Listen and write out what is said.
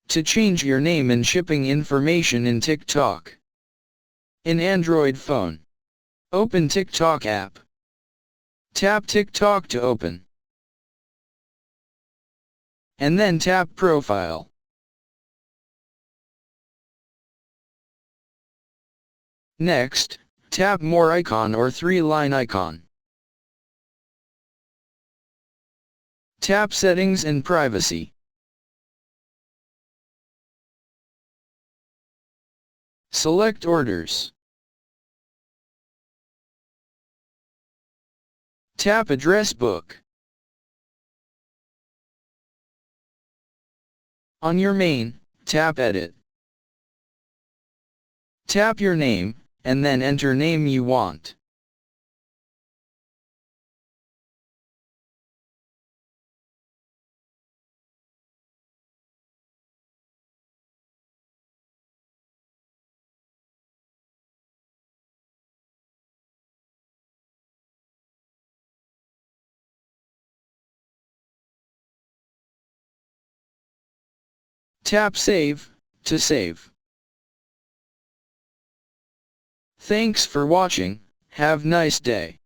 To change your name and shipping information in TikTok. In Android phone. Open TikTok app. Tap TikTok to open. And then tap Profile. Next, tap More icon or 3-line icon. Tap Settings and Privacy. Select Orders. Tap Address Book. On your main, tap Edit. Tap your name, and then enter name you want. Tap Save, to save. Thanks for watching, have nice day.